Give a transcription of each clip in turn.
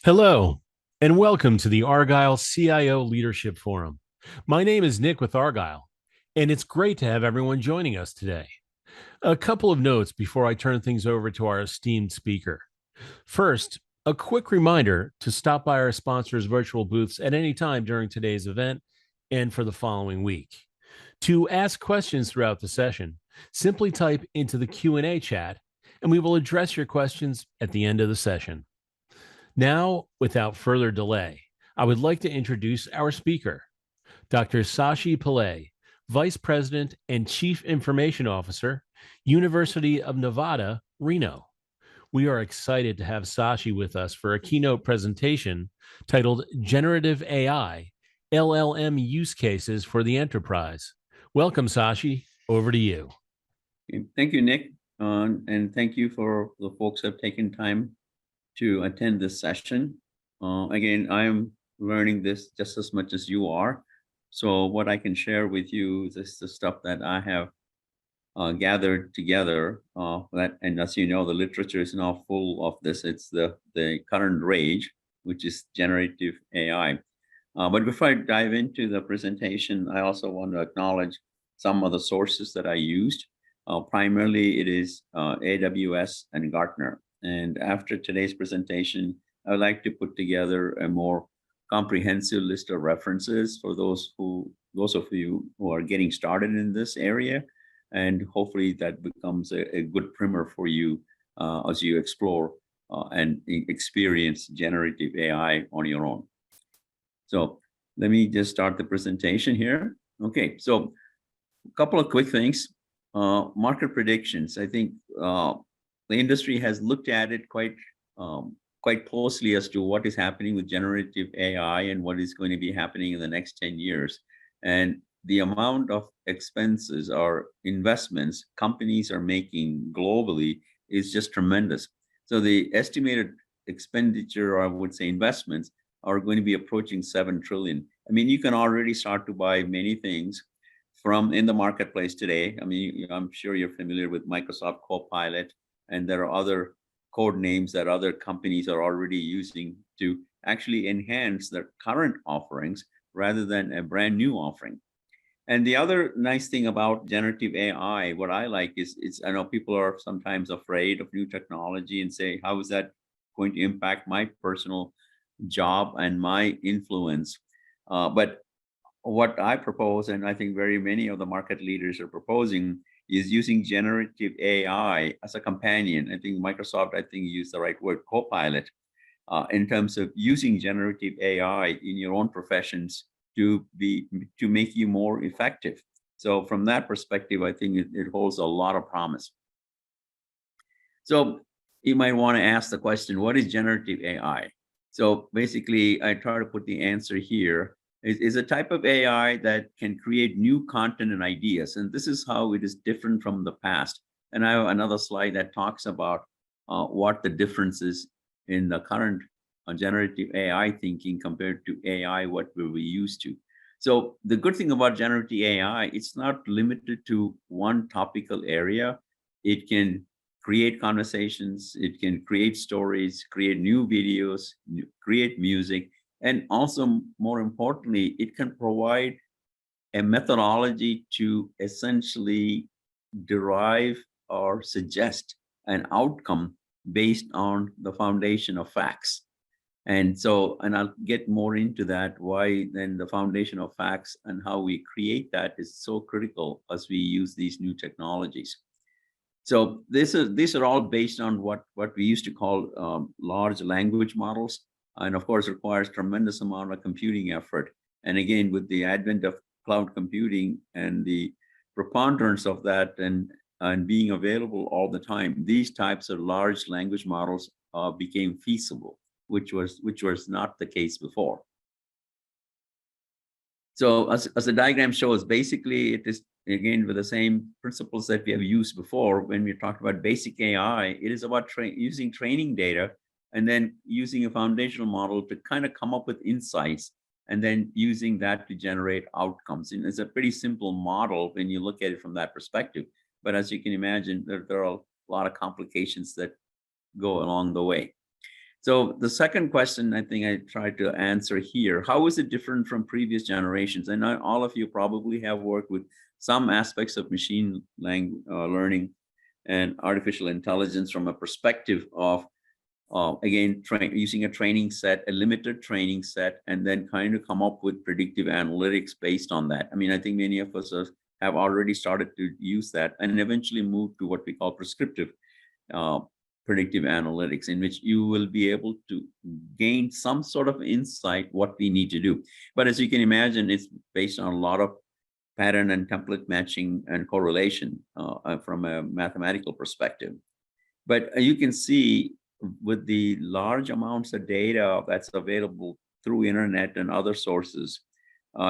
Hello, and welcome to the Argyle CIO Leadership Forum. My name is Nick with Argyle, and it's great to have everyone joining us today. A couple of notes before I turn things over to our esteemed speaker. First, a quick reminder to stop by our sponsors' virtual booths at any time during today's event and for the following week. To ask questions throughout the session, simply type into the Q&A chat, and we will address your questions at the end of the session. Now, without further delay, I would like to introduce our speaker, Dr. Sashi Pillay, Vice President and Chief Information Officer, University of Nevada, Reno. We are excited to have Sashi with us for a keynote presentation titled Generative AI, LLM Use Cases for the Enterprise. Welcome, Sashi. Over to you. Thank you, Nick. And thank you for the folks who have taken time to attend this session. Again, I'm learning this just as much as you are. So what I can share with you is the stuff that I have gathered together. And as you know, the literature is now full of this. It's the current rage, which is generative AI. But before I dive into the presentation, I also want to acknowledge some of the sources that I used. Primarily, it is AWS and Gartner. And after today's presentation, I would like to put together a more comprehensive list of references for those of you who are getting started in this area. And hopefully that becomes a good primer for you as you explore and experience generative AI on your own. So let me just start the presentation here. Okay, so a couple of quick things. Market predictions. I think the industry has looked at it quite closely as to what is happening with generative AI and what is going to be happening in the next 10 years. And the amount of expenses or investments companies are making globally is just tremendous. So the estimated expenditure, or I would say investments, are going to be approaching 7 trillion. I mean, you can already start to buy many things from in the marketplace today. I mean, I'm sure you're familiar with Microsoft Copilot, and there are other code names that other companies are already using to actually enhance their current offerings rather than a brand new offering. And the other nice thing about generative AI, what I like is, I know people are sometimes afraid of new technology and say, how is that going to impact my personal job and my influence? But what I propose, and I think very many of the market leaders are proposing, is using generative AI as a companion. I think Microsoft, used the right word, Copilot, in terms of using generative AI in your own professions to make you more effective. So from that perspective, I think it holds a lot of promise. So you might want to ask the question, what is generative AI? So basically, I try to put the answer here. Is a type of AI that can create new content and ideas. And this is how it is different from the past. And I have another slide that talks about what the difference is in the current generative AI thinking compared to AI, what we were used to. So the good thing about generative AI, it's not limited to one topical area. It can create conversations, it can create stories, create new videos, create music, and also, more importantly, it can provide a methodology to essentially derive or suggest an outcome based on the foundation of facts. And so, and I'll get more into that, why then the foundation of facts and how we create that is so critical as we use these new technologies. So these are all based on what we used to call large language models, and of course requires tremendous amount of computing effort. And again, with the advent of cloud computing and the preponderance of that and being available all the time, these types of large language models became feasible, which was not the case before. So as the diagram shows, basically it is, again, with the same principles that we have used before when we talked about basic AI. It is about using training data and then using a foundational model to kind of come up with insights and then using that to generate outcomes. And it's a pretty simple model when you look at it from that perspective. But as you can imagine, there are a lot of complications that go along the way. So the second question I think I tried to answer here, how is it different from previous generations? And all of you probably have worked with some aspects of machine learning and artificial intelligence from a perspective of, again, using a training set, a limited training set, and then kind of come up with predictive analytics based on that. I mean, I think many of us have already started to use that and eventually move to what we call prescriptive uh, predictive analytics, in which you will be able to gain some sort of insight what we need to do. But as you can imagine, it's based on a lot of pattern and template matching and correlation from a mathematical perspective. But you can see with the large amounts of data that's available through internet and other sources,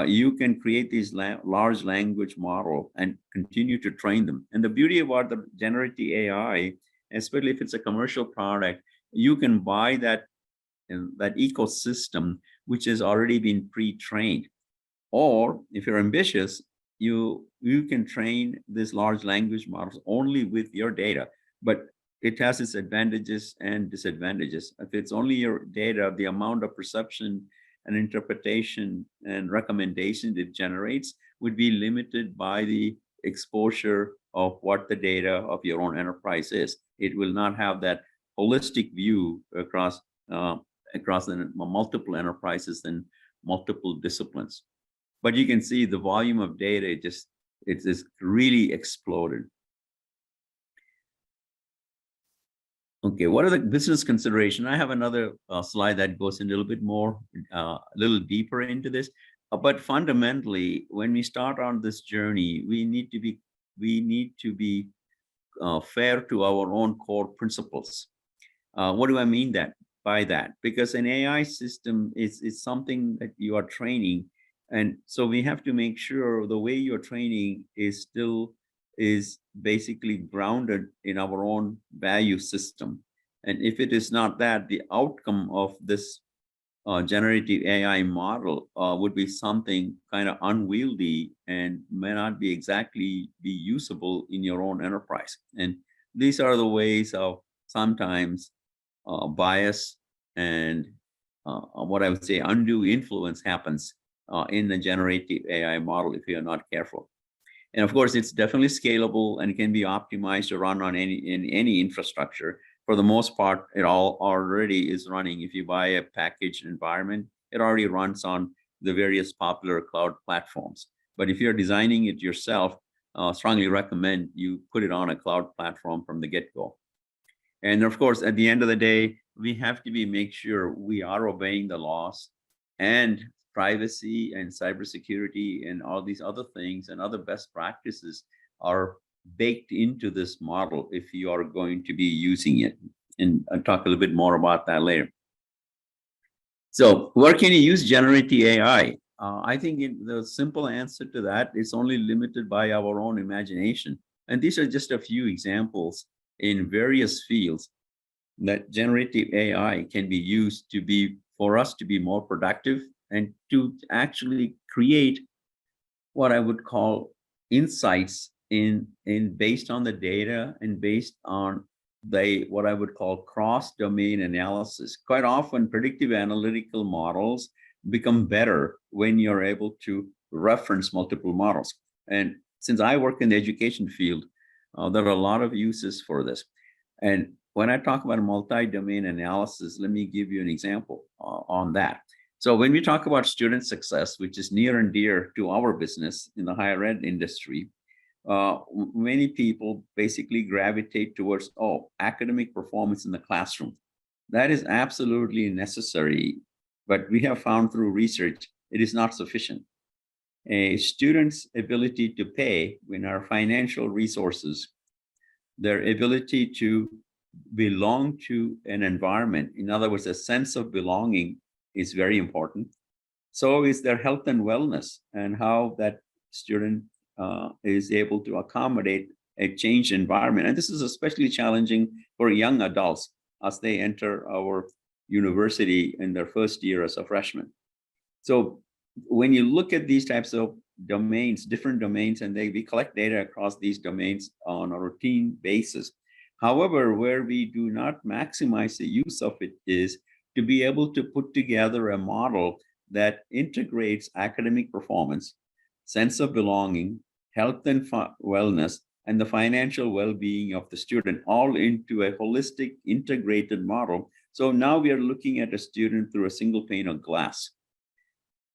you can create these large language model and continue to train them. And the beauty about the generative AI, especially if it's a commercial product, you can buy that ecosystem which has already been pre-trained. Or if you're ambitious, you can train these large language models only with your data, but it has its advantages and disadvantages. If it's only your data, the amount of perception and interpretation and recommendation it generates would be limited by the exposure of what the data of your own enterprise is. It will not have that holistic view across the multiple enterprises and multiple disciplines. But you can see the volume of data, it's just really exploded. Okay, what are the business considerations? I have another slide that goes in a little bit more, a little deeper into this. But fundamentally, when we start on this journey, we need to be fair to our own core principles. What do I mean by that? Because an AI system is something that you are training, and so we have to make sure the way you're training is basically grounded in our own value system. And if it is not that, the outcome of this generative AI model would be something kind of unwieldy and may not be exactly be usable in your own enterprise. And these are the ways of sometimes bias and what I would say undue influence happens in the generative AI model if you're not careful. And of course, it's definitely scalable and can be optimized to run on any infrastructure. For the most part, it all already is running. If you buy a packaged environment, it already runs on the various popular cloud platforms. But if you're designing it yourself, strongly recommend you put it on a cloud platform from the get-go. And of course, at the end of the day, we have to make sure we are obeying the laws, and privacy and cybersecurity and all these other things and other best practices are baked into this model if you are going to be using it. And I'll talk a little bit more about that later. So where can you use generative AI? I think the simple answer to that is only limited by our own imagination. And these are just a few examples in various fields that generative AI can be used for us to be more productive and to actually create what I would call insights based on the data and based on what I would call cross-domain analysis. Quite often, predictive analytical models become better when you're able to reference multiple models. And since I work in the education field, there are a lot of uses for this. And when I talk about multi-domain analysis, let me give you an example on that. So when we talk about student success, which is near and dear to our business in the higher ed industry, many people basically gravitate towards, academic performance in the classroom. That is absolutely necessary, but we have found through research, it is not sufficient. A student's ability to pay when our financial resources, their ability to belong to an environment, in other words, a sense of belonging, is very important. So is their health and wellness, and how that student is able to accommodate a changed environment. And this is especially challenging for young adults as they enter our university in their first year as a freshman. So when you look at these types of domains, different domains, and we collect data across these domains on a routine basis. However, where we do not maximize the use of it is to be able to put together a model that integrates academic performance, sense of belonging, health and wellness, and the financial well-being of the student all into a holistic integrated model. So now we are looking at a student through a single pane of glass.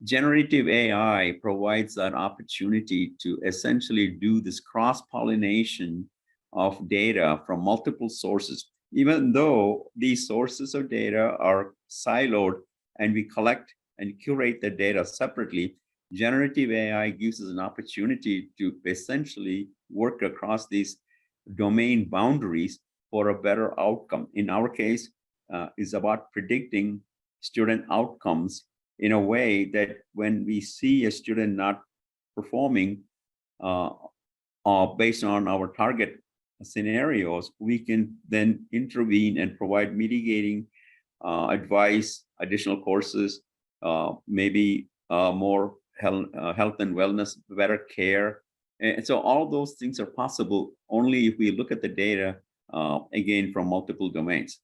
Generative AI provides that opportunity to essentially do this cross-pollination of data from multiple sources. Even though these sources of data are siloed and we collect and curate the data separately, generative AI gives us an opportunity to essentially work across these domain boundaries for a better outcome. In our case, is about predicting student outcomes in a way that when we see a student not performing uh, based on our target scenarios, we can then intervene and provide mitigating advice, additional courses, maybe more health and wellness, better care. And so all those things are possible only if we look at the data, again, from multiple domains.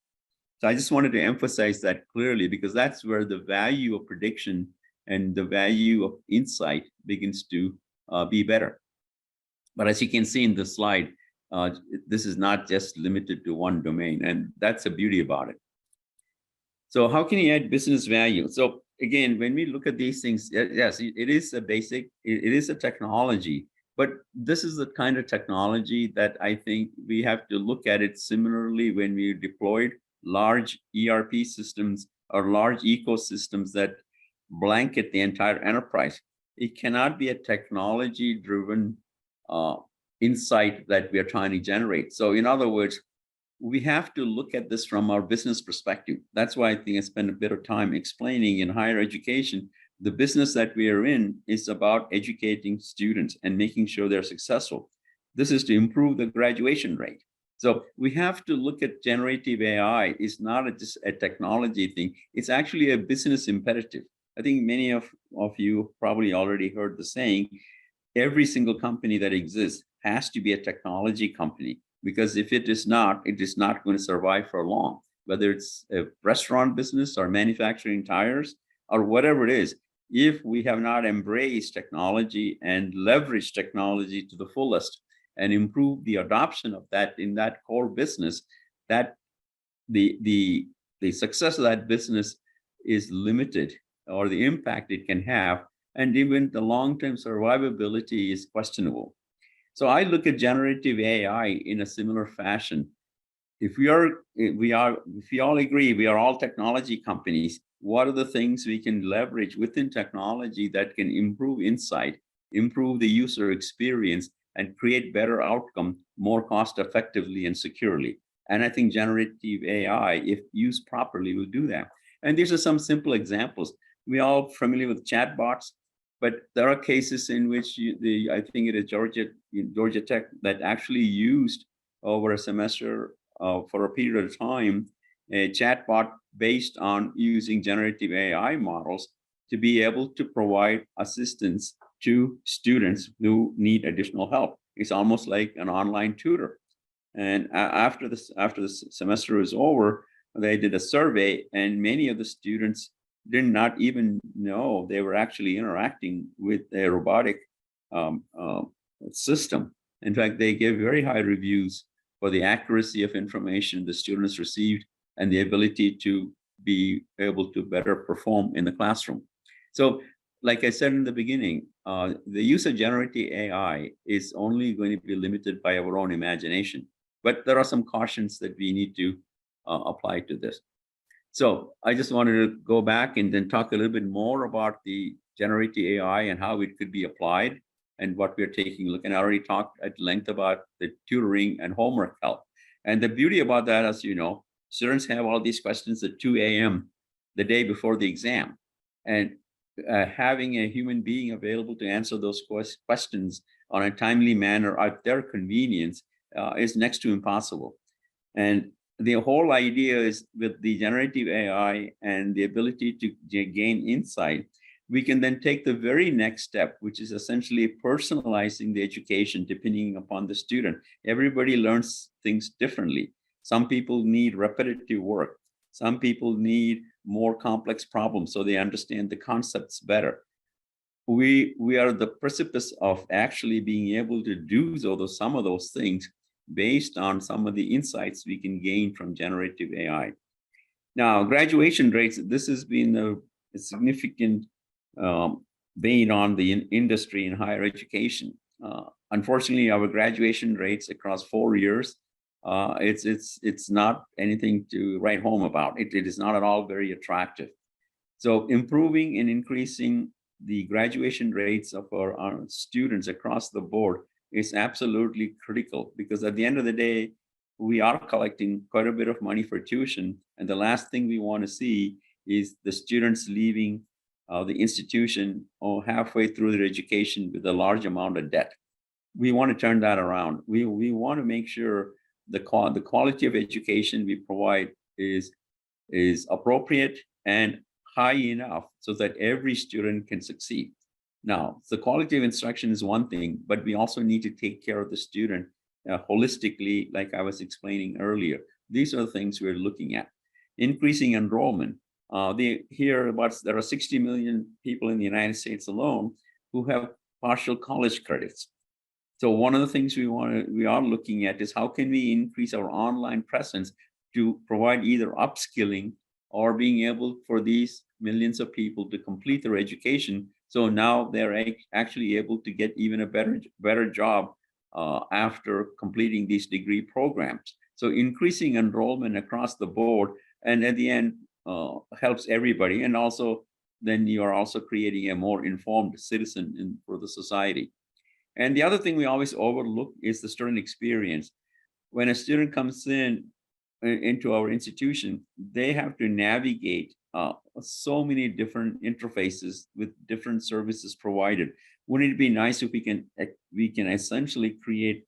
So I just wanted to emphasize that clearly, because that's where the value of prediction and the value of insight begins to be better. But as you can see in the slide, this is not just limited to one domain, and that's the beauty about it. So how can you add business value? So again, when we look at these things, yes, it is a basic, it is a technology, but this is the kind of technology that I think we have to look at it similarly when we deployed large ERP systems or large ecosystems that blanket the entire enterprise. It cannot be a technology-driven insight that we are trying to generate. So in other words, we have to look at this from our business perspective. That's why I think I spend a bit of time explaining in higher education, the business that we are in is about educating students and making sure they're successful. This is to improve the graduation rate. So we have to look at generative AI. It's not just a technology thing. It's actually a business imperative. I think many of you probably already heard the saying, every single company that exists has to be a technology company, because if it is not going to survive for long, whether it's a restaurant business or manufacturing tires or whatever it is. If we have not embraced technology and leveraged technology to the fullest and improve the adoption of that in that core business, that the success of that business is limited, or the impact it can have, and even the long-term survivability is questionable. So I look at generative AI in a similar fashion. If we all agree we are all technology companies, what are the things we can leverage within technology that can improve insight, improve the user experience, and create better outcome more cost effectively and securely? And I think generative AI, if used properly, will do that. And these are some simple examples. We all familiar with chatbots, but there are cases in which I think it is Georgia Tech that actually used over a semester for a period of time a chatbot based on using generative AI models to be able to provide assistance to students who need additional help. It's almost like an online tutor. And after the semester is over, they did a survey, and many of the students did not even know they were actually interacting with a robotic system. In fact, they gave very high reviews for the accuracy of information the students received and the ability to be able to better perform in the classroom. So, like I said in the beginning, the use of generative AI is only going to be limited by our own imagination. But there are some cautions that we need to apply to this. So I just wanted to go back and then talk a little bit more about the generative AI and how it could be applied and what we're taking a look. And I already talked at length about the tutoring and homework help. And the beauty about that, as you know, students have all these questions at 2 a.m. the day before the exam. And having a human being available to answer those questions on a timely manner at their convenience is next to impossible. And the whole idea is with the generative AI and the ability to gain insight, we can then take the very next step, which is essentially personalizing the education depending upon the student. Everybody learns things differently. Some people need repetitive work. Some people need more complex problems so they understand the concepts better. We are the precipice of actually being able to do some of those things based on some of the insights we can gain from generative AI. Now, graduation rates, this has been a significant bane on the industry in higher education. Unfortunately, our graduation rates across 4 years, it's not anything to write home about. It is not at all very attractive. So improving and increasing the graduation rates of our students across the board is absolutely critical, because at the end of the day, we are collecting quite a bit of money for tuition. And the last thing we want to see is the students leaving the institution or halfway through their education with a large amount of debt. We want to turn that around. We want to make sure the quality of education we provide is appropriate and high enough so that every student can succeed. Now, the quality of instruction is one thing, but we also need to take care of the student holistically, like I was explaining earlier. These are the things we're looking at. Increasing enrollment. There are 60 million people in the United States alone who have partial college credits. So one of the things we are looking at is how can we increase our online presence to provide either upskilling or being able for these millions of people to complete their education. So now they're actually able to get even a better job after completing these degree programs. So increasing enrollment across the board, and at the end helps everybody. And also then you are also creating a more informed citizen for the society. And the other thing we always overlook is the student experience. When a student comes into our institution, they have to navigate so many different interfaces with different services provided. Wouldn't it be nice if we can essentially create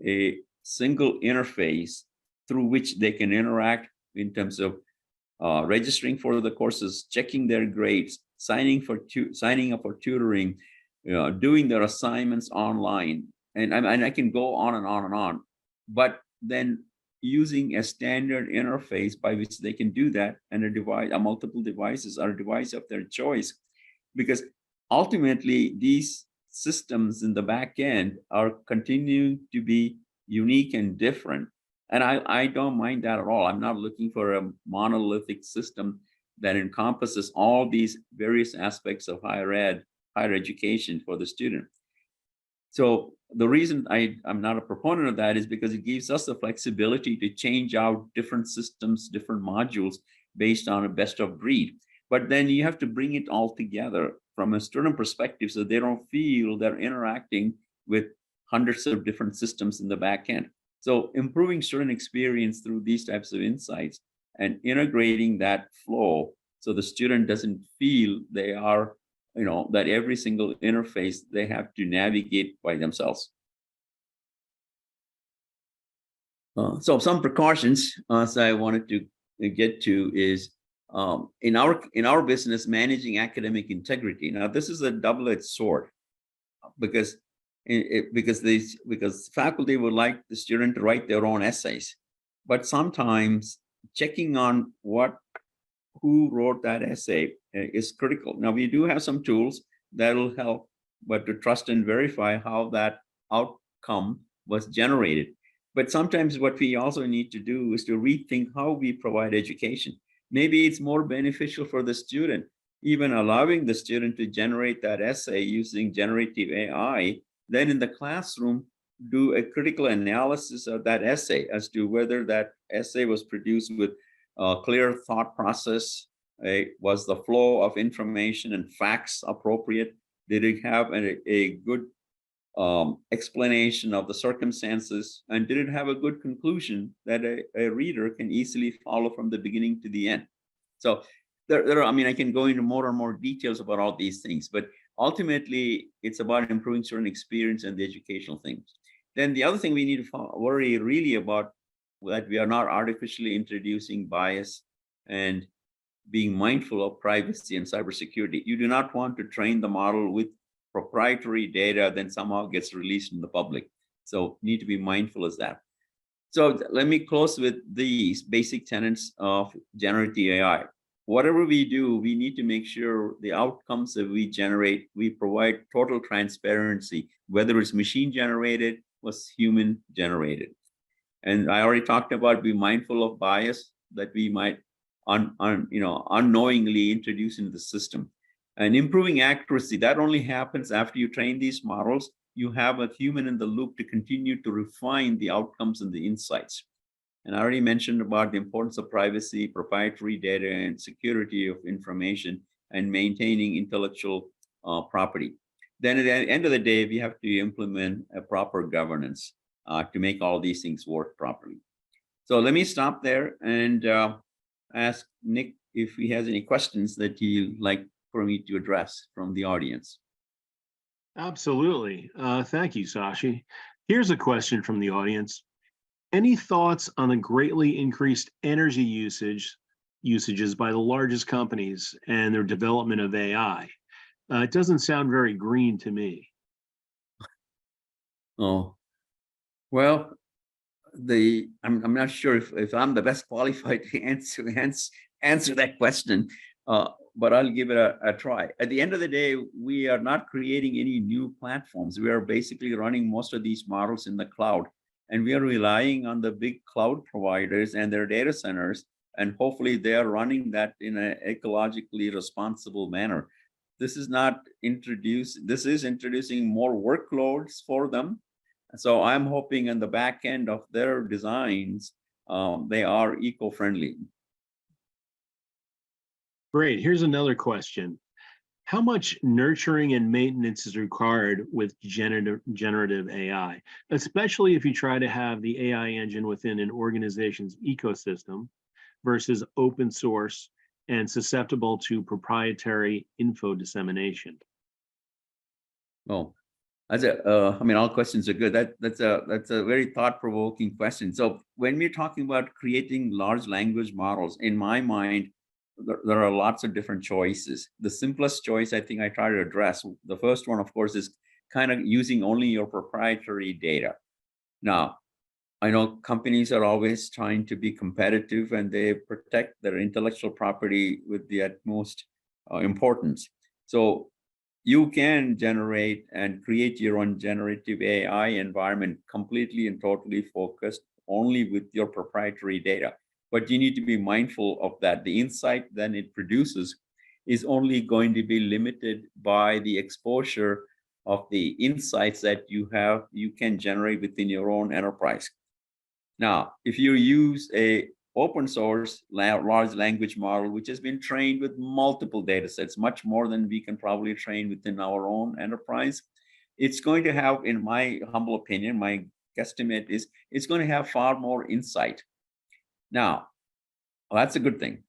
a single interface through which they can interact in terms of registering for the courses, checking their grades, signing up for tutoring, doing their assignments online, and I can go on and on and on. But then using a standard interface by which they can do that, and multiple devices or a device of their choice, because ultimately these systems in the back end are continuing to be unique and different. And I don't mind that at all. I'm not looking for a monolithic system that encompasses all these various aspects of higher education for the student. So the reason I'm not a proponent of that is because it gives us the flexibility to change out different systems, different modules based on a best of breed. But then you have to bring it all together from a student perspective so they don't feel they're interacting with hundreds of different systems in the back end. So improving student experience through these types of insights and integrating that flow so the student doesn't feel they are, that every single interface they have to navigate by themselves. So some precautions I wanted to get to is in our business, managing academic integrity. Now, this is a double-edged sword because faculty would like the student to write their own essays, but sometimes checking on who wrote that essay is critical. Now, we do have some tools that will help, but to trust and verify how that outcome was generated. But sometimes what we also need to do is to rethink how we provide education. Maybe it's more beneficial for the student, even allowing the student to generate that essay using generative AI, then in the classroom, do a critical analysis of that essay as to whether that essay was produced with a clear thought process. Was the flow of information and facts appropriate? Did it have a good explanation of the circumstances? And did it have a good conclusion that a reader can easily follow from the beginning to the end? So I can go into more and more details about all these things, but ultimately it's about improving student experience and the educational things. Then the other thing we need to worry really about, that we are not artificially introducing bias and being mindful of privacy and cybersecurity. You do not want to train the model with proprietary data then somehow gets released in the public. So need to be mindful of that. So let me close with these basic tenets of generative AI. whatever we do, we need to make sure the outcomes that we generate, we provide total transparency, whether it's machine generated or human generated. And I already talked about be mindful of bias that we might unknowingly introduce into the system. And improving accuracy, that only happens after you train these models. You have a human in the loop to continue to refine the outcomes and the insights. And I already mentioned about the importance of privacy, proprietary data, and security of information, and maintaining intellectual property. Then at the end of the day, we have to implement a proper governance to make all these things work properly. So let me stop there and ask Nick if he has any questions that he'd like for me to address from the audience. Absolutely. Thank you, Sashi. Here's a question from the audience. Any thoughts on the greatly increased energy usages by the largest companies and their development of AI? It doesn't sound very green to me. Oh, well, I'm not sure if I'm the best qualified to answer that question, but I'll give it a try. At the end of the day, we are not creating any new platforms. We are basically running most of these models in the cloud, and we are relying on the big cloud providers and their data centers, and hopefully they are running that in an ecologically responsible manner. This is introducing more workloads for them. So I'm hoping in the back end of their designs, they are eco-friendly. Great. Here's another question. How much nurturing and maintenance is required with generative AI, especially if you try to have the AI engine within an organization's ecosystem versus open source and susceptible to proprietary info dissemination? Oh, I mean, all questions are good. That's a very thought-provoking question. So when we're talking about creating large language models, in my mind, there are lots of different choices. The simplest choice I think I try to address, the first one, of course, is kind of using only your proprietary data. Now, I know companies are always trying to be competitive and they protect their intellectual property with the utmost importance. So you can generate and create your own generative AI environment completely and totally focused only with your proprietary data. But you need to be mindful of that. The insight then it produces is only going to be limited by the exposure of the insights that you can generate within your own enterprise. Now, if you use a open source large language model, which has been trained with multiple data sets, much more than we can probably train within our own enterprise, it's going to have, in my humble opinion, my guesstimate is it's going to have far more insight. Now, well, that's a good thing.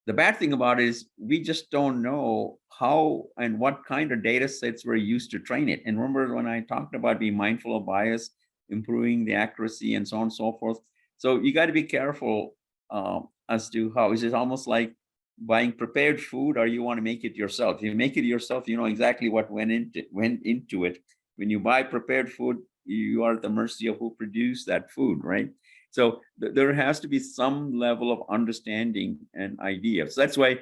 The bad thing about it is we just don't know how and what kind of data sets were used to train it. And remember when I talked about being mindful of bias, improving the accuracy and so on and so forth. So you got to be careful as to how. Is it almost like buying prepared food or you want to make it yourself? If you make it yourself, you know exactly what went into it. When you buy prepared food, you are at the mercy of who produced that food, right? So there has to be some level of understanding and idea. So that's why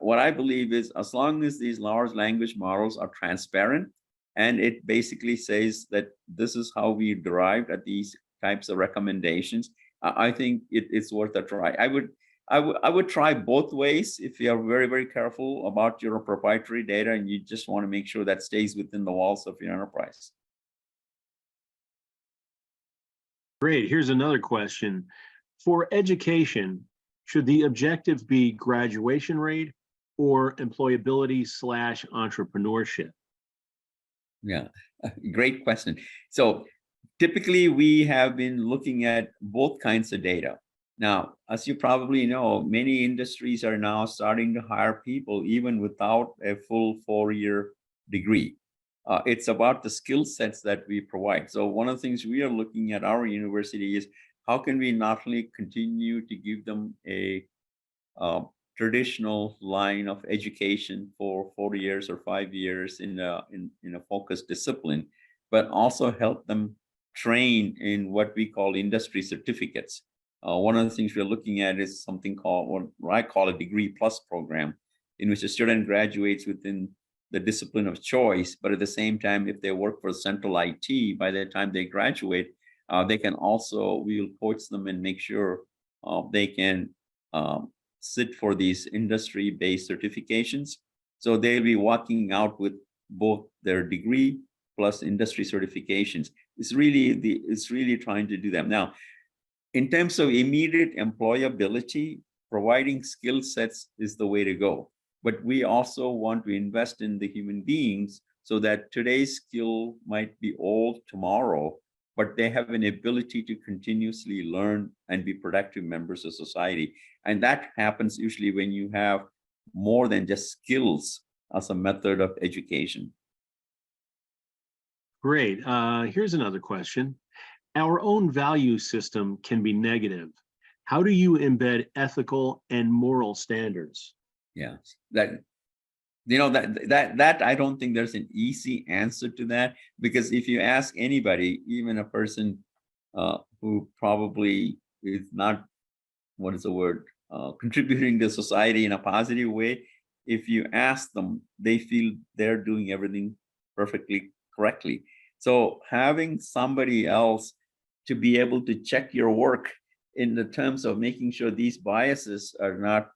what I believe is as long as these large language models are transparent and it basically says that this is how we derived at these types of recommendations, I think it's worth a try. I would try both ways if you are very, very careful about your proprietary data and you just want to make sure that stays within the walls of your enterprise. Great. Here's another question. For education, should the objective be graduation rate or employability / entrepreneurship? Yeah, great question. So typically we have been looking at both kinds of data. Now, as you probably know, many industries are now starting to hire people even without a full 4-year degree. It's about the skill sets that we provide. So one of the things we are looking at our university is how can we not only continue to give them a traditional line of education for 4 years or 5 years in a focused discipline, but also help them train in what we call industry certificates. One of the things we're looking at is something called what I call a degree plus program, in which a student graduates within the discipline of choice, but at the same time, if they work for central IT, by the time they graduate, they can also, we'll coach them and make sure they can sit for these industry-based certifications. So they'll be walking out with both their degree plus industry certifications. It's really trying to do that. Now, in terms of immediate employability, providing skill sets is the way to go. But we also want to invest in the human beings so that today's skill might be old tomorrow, but they have an ability to continuously learn and be productive members of society. And that happens usually when you have more than just skills as a method of education. Great. Here's another question. Our own value system can be negative. How do you embed ethical and moral standards? Yeah, that I don't think there's an easy answer to that, because if you ask anybody, even a person who probably is not, what is the word, contributing to society in a positive way, if you ask them, they feel they're doing everything perfectly correctly. So having somebody else to be able to check your work in the terms of making sure these biases are not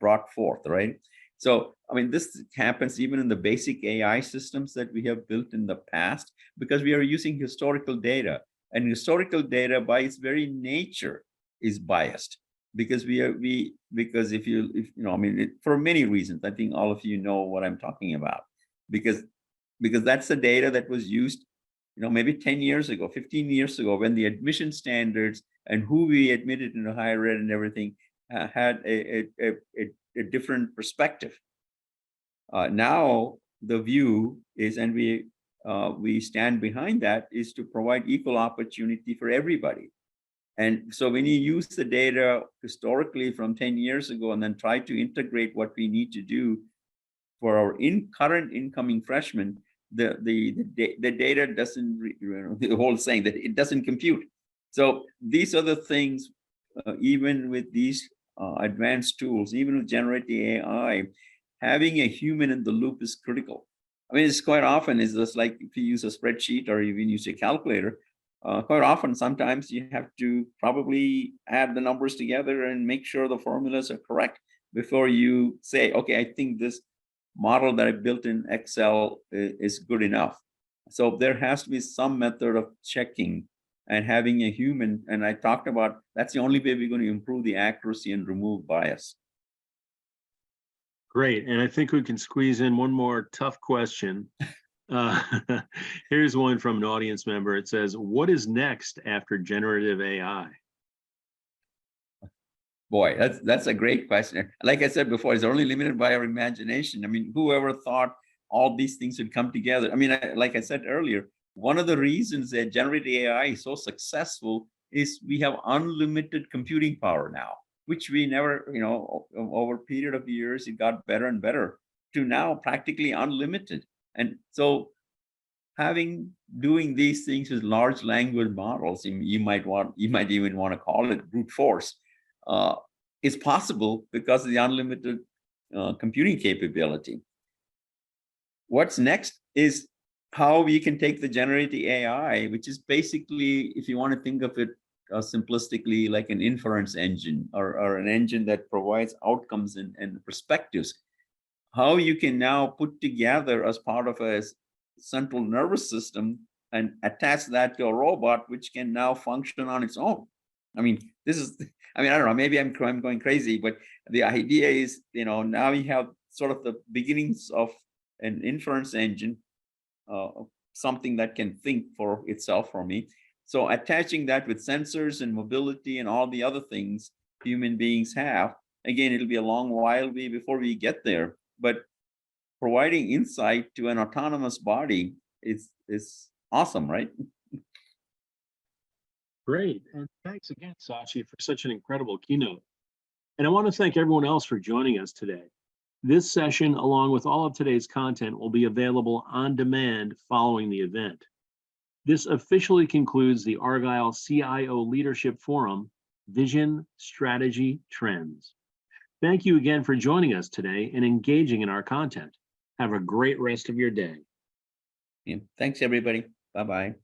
brought forth, right? So, I mean, this happens even in the basic AI systems that we have built in the past, because we are using historical data, and historical data by its very nature is biased, because because if you know, I mean, for many reasons, I think all of you know what I'm talking about, because that's the data that was used, you know, maybe 10 years ago, 15 years ago, when the admission standards and who we admitted into higher ed and everything had a different perspective. Now the view is, and we stand behind that, is to provide equal opportunity for everybody. And so when you use the data historically from 10 years ago and then try to integrate what we need to do for our current incoming freshmen, the data doesn't, the whole saying that it doesn't compute. So these are the things, even with these advanced tools, even with generative AI, having a human in the loop is critical. I mean, it's quite often is just like if you use a spreadsheet or even use a calculator, quite often, sometimes you have to probably add the numbers together and make sure the formulas are correct before you say, okay, I think this model that I built in Excel is good enough. So there has to be some method of checking and having a human. And I talked about that's the only way we're going to improve the accuracy and remove bias. Great. And I think we can squeeze in one more tough question. Uh, here's one from an audience member. It says, what is next after generative AI? Boy, that's a great question. Like I said before, it's only limited by our imagination. I mean, whoever thought all these things would come together? I mean, like I said earlier, one of the reasons that generative AI is so successful is we have unlimited computing power now, which we never, you know, over a period of years, it got better and better to now practically unlimited. And so doing these things with large language models, you might even want to call it brute force, is possible because of the unlimited computing capability. What's next is how we can take the generative AI, which is basically, if you want to think of it simplistically, like an inference engine or an engine that provides outcomes and perspectives, how you can now put together as part of a central nervous system and attach that to a robot, which can now function on its own. I mean, I don't know, maybe I'm going crazy, but the idea is, you know, now you have sort of the beginnings of an inference engine, something that can think for itself for me. So attaching that with sensors and mobility and all the other things human beings have, again, it'll be a long while before we get there, but providing insight to an autonomous body is awesome, right? Great. And thanks again, Sashi, for such an incredible keynote. And I want to thank everyone else for joining us today. This session, along with all of today's content, will be available on demand following the event. This officially concludes the Argyle CIO Leadership Forum, vision, strategy, trends. Thank you again for joining us today and engaging in our content. Have a great rest of your day. Yeah. Thanks, everybody. Bye-bye.